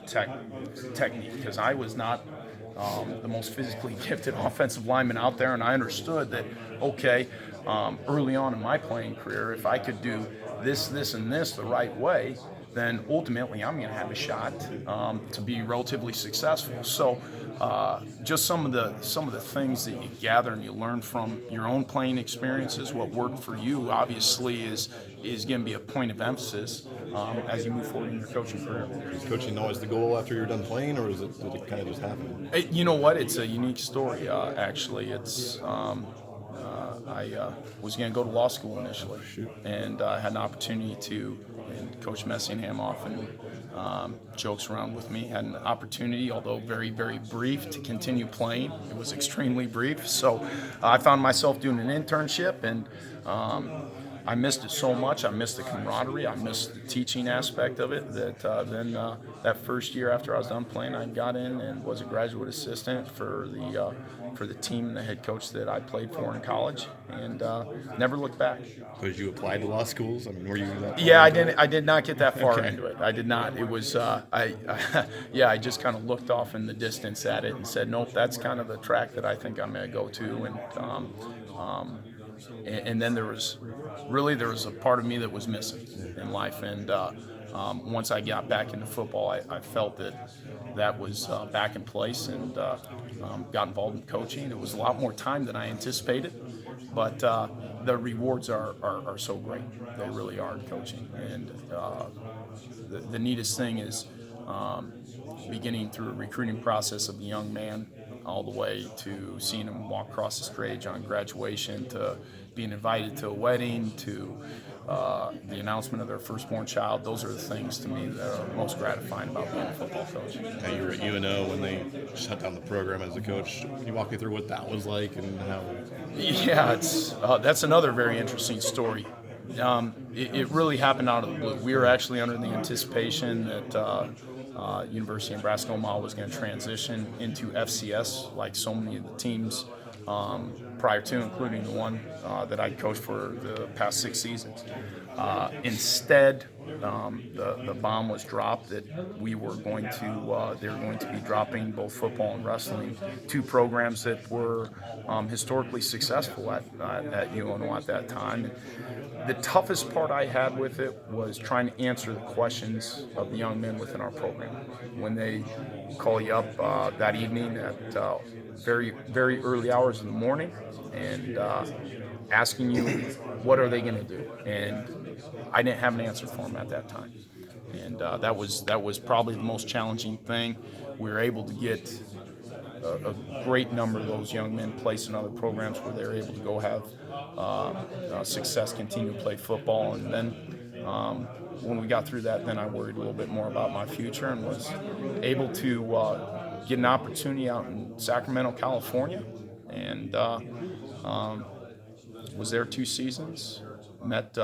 technique, because I was not the most physically gifted offensive lineman out there, and I understood that, okay, early on in my playing career, if I could do this, and this the right way, then ultimately I'm going to have a shot to be relatively successful. So just some of the things that you gather and you learn from your own playing experiences, what worked for you obviously is going to be a point of emphasis as you move forward in your coaching career. Is coaching always the goal after you're done playing, or did it kind of just happen? You know what? It's a unique story. Actually, it's I was going to go to law school initially, and I had an opportunity to. And Coach Messingham often jokes around with me. Had an opportunity, although very, very brief, to continue playing. It was extremely brief. So I found myself doing an internship, and I missed it so much. I missed the camaraderie. I missed the teaching aspect of it. Then that first year after I was done playing, I got in and was a graduate assistant for the team and the head coach that I played for in college, and never looked back. So did you apply to law schools? I mean, were you that? Yeah, I didn't. I did not get that far into it. I did not. It was I just kind of looked off in the distance at it and said, nope, that's kind of the track that I think I'm going to go to. And then there was a part of me that was missing in life, and once I got back into football, I felt that was back in place, and got involved in coaching. It was a lot more time than I anticipated, but the rewards are so great. They really are in coaching, and the neatest thing is beginning through a recruiting process of a young man all the way to seeing him walk across the stage on graduation, to being invited to a wedding, to the announcement of their firstborn child. Those are the things to me that are most gratifying about being a football coach. Now, you were at UNO when they shut down the program as a coach. Can you walk me through what that was like and how? Yeah, that's another very interesting story. It really happened out of the blue. We were actually under the anticipation that University of Nebraska Omaha was going to transition into FCS, like so many of the teams prior to, including the one that I coached for the past 6 seasons. Instead, the bomb was dropped that they were going to be dropping both football and wrestling, two programs that were historically successful at UNO at that time. The toughest part I had with it was trying to answer the questions of the young men within our program. When they call you up that evening at very, very early hours in the morning and asking you, what are they going to do? And I didn't have an answer for them at that time. And that was probably the most challenging thing. We were able to get a great number of those young men placed in other programs where they were able to go have success, continue to play football. And then when we got through that, then I worried a little bit more about my future and was able to get an opportunity out in Sacramento, California, and was there 2 seasons. Met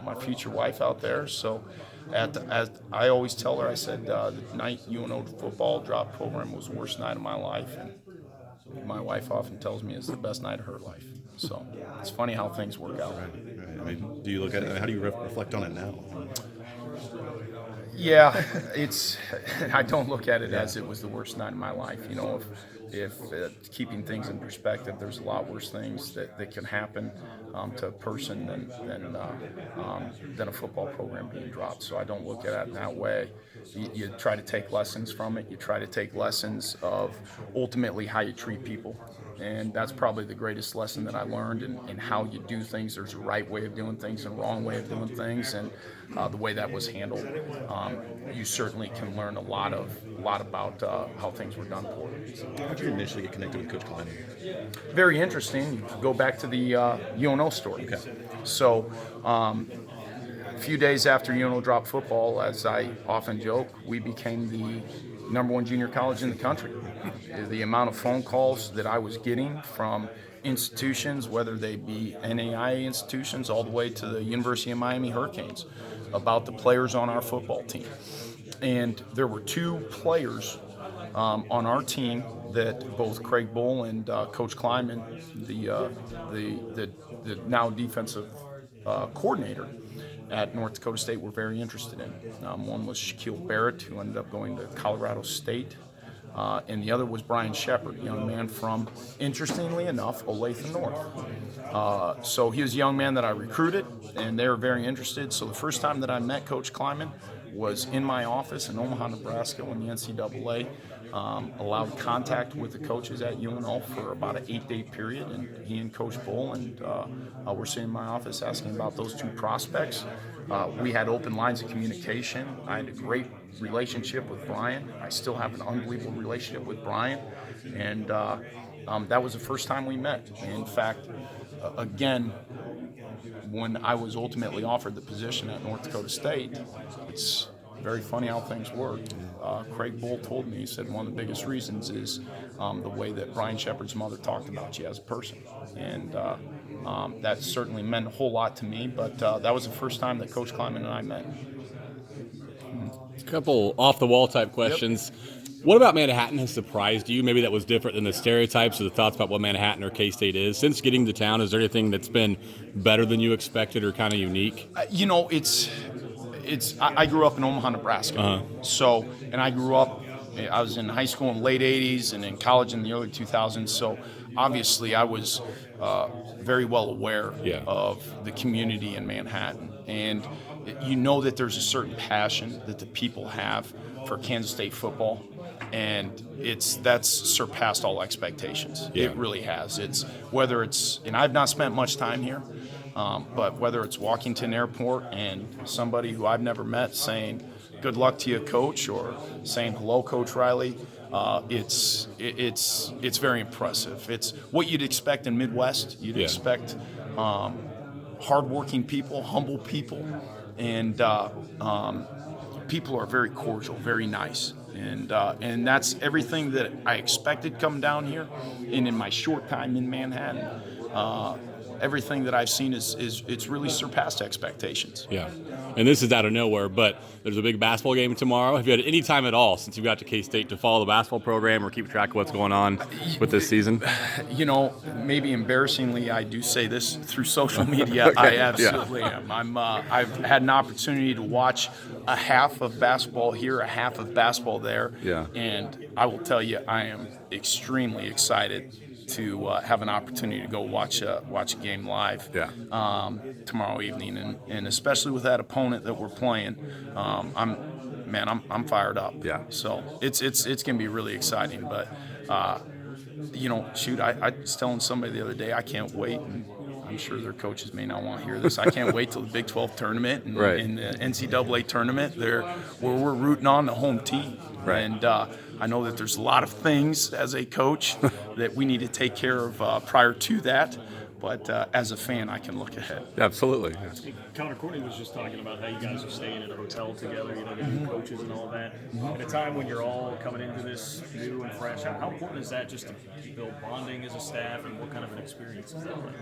my future wife out there. So as I always tell her, I said the night UNO football drop program was the worst night of my life, and my wife often tells me it's the best night of her life. So it's funny how things work out. Right. I mean, do you look at it? How do you reflect on it now? Yeah, I don't look at it as it was the worst night of my life. You know, if keeping things in perspective, there's a lot worse things that can happen to a person than a football program being dropped. So I don't look at it in that way. You try to take lessons from it. You try to take lessons of ultimately how you treat people. And that's probably the greatest lesson that I learned in how you do things. There's a right way of doing things and a wrong way of doing things, and the way that was handled. You certainly can learn a lot about how things were done poorly. How did you initially get connected with Coach Conor? Very interesting. You go back to the UNO story. Okay. So a few days after UNO dropped football, as I often joke, we became the #1 junior college in the country. The amount of phone calls that I was getting from institutions, whether they be NAIA institutions all the way to the University of Miami Hurricanes, about the players on our football team. And there were 2 players on our team that both Craig Bull and Coach Kleiman, the now defensive coordinator, at North Dakota State were very interested in. One was Shaquille Barrett, who ended up going to Colorado State. And the other was Brian Shepard, a young man from, interestingly enough, Olathe North. So he was a young man that I recruited, and they were very interested. So the first time that I met Coach Kleiman was in my office in Omaha, Nebraska, when the NCAA allowed contact with the coaches at UNO for about an 8-day period, and he and Coach Bull were sitting in my office asking about those two prospects. We had open lines of communication. I had a great relationship with Brian. I still have an unbelievable relationship with Brian, and that was the first time we met. In fact, again, when I was ultimately offered the position at North Dakota State, it's very funny how things work. Craig Bull told me, he said one of the biggest reasons is the way that Brian Shepard's mother talked about you as a person. And that certainly meant a whole lot to me, but that was the first time that Coach Kleiman and I met. A couple off-the-wall type questions. Yep. What about Manhattan has surprised you? Maybe that was different than the stereotypes or the thoughts about what Manhattan or K-State is. Since getting to town, is there anything that's been better than you expected or kind of unique? I grew up in Omaha, Nebraska. So, and I was in high school in the late 80s and in college in the early 2000s. So obviously I was very well aware of the community in Manhattan. And you know that there's a certain passion that the people have for Kansas State football. And that's surpassed all expectations. Yeah. It really has. And I've not spent much time here, but whether it's walking to an airport and somebody who I've never met saying, "Good luck to you, Coach," or saying, "Hello, Coach Riley," it's very impressive. It's what you'd expect in Midwest. You'd expect hardworking people, humble people, and people are very cordial, very nice. And that's everything that I expected coming down here. And in my short time in Manhattan, everything that I've seen it's really surpassed expectations. Yeah, and this is out of nowhere, but there's a big basketball game tomorrow. Have you had any time at all since you got to K-State to follow the basketball program or keep track of what's going on with this season? Maybe embarrassingly, I do say this through social media. Okay. I absolutely am. I've had an opportunity to watch a half of basketball here, a half of basketball there. Yeah. And I will tell you, I am extremely excited to have an opportunity to go watch a game live tomorrow evening, and especially with that opponent that we're playing, I'm fired up. Yeah. So it's gonna be really exciting. But I was telling somebody the other day, I can't wait. And I'm sure their coaches may not want to hear this. I can't wait till the Big 12 tournament and in the NCAA tournament where we're rooting on the home team. Right. And I know that there's a lot of things as a coach that we need to take care of prior to that. But as a fan, I can look ahead. Absolutely. Yeah. Connor, Courtney was just talking about how you guys are staying at a hotel together, the new coaches and all that. At a time when you're all coming into this new and fresh, how important is that just to build bonding as a staff, and what kind of an experience is that like?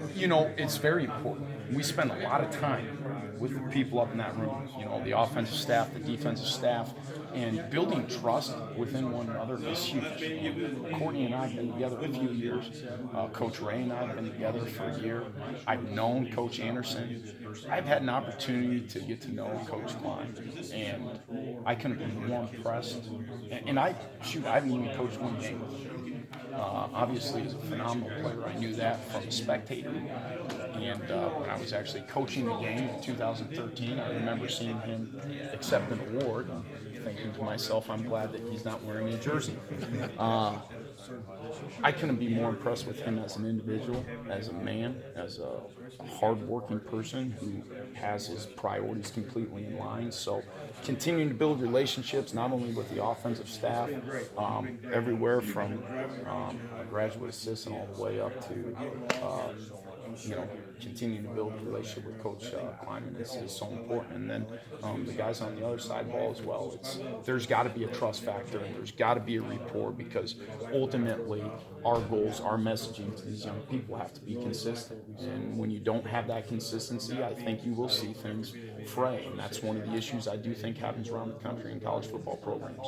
It's very important. We spend a lot of time with the people up in that room, the offensive staff, the defensive staff, and building trust within one another is huge. Courtney and I have been together a few years. Coach Ray and I have been together for a year. I've known Coach Anderson. I've had an opportunity to get to know Coach Klein, and I couldn't be more impressed. And I haven't even coached one game with him. Obviously, he's a phenomenal player. I knew that from a spectator. And when I was actually coaching the game in 2013, I remember seeing him accept an award, thinking to myself, I'm glad that he's not wearing a jersey. I couldn't be more impressed with him as an individual, as a man, as a hard-working person who has his priorities completely in line. So continuing to build relationships, not only with the offensive staff, everywhere from a graduate assistant all the way up to continuing to build a relationship with Coach Kleiman is so important. And then the guys on the other side of the ball as well. There's got to be a trust factor, and there's got to be a rapport, because ultimately our goals, our messaging to these young people have to be consistent. And when you don't have that consistency, I think you will see things fray. And that's one of the issues I do think happens around the country in college football programs.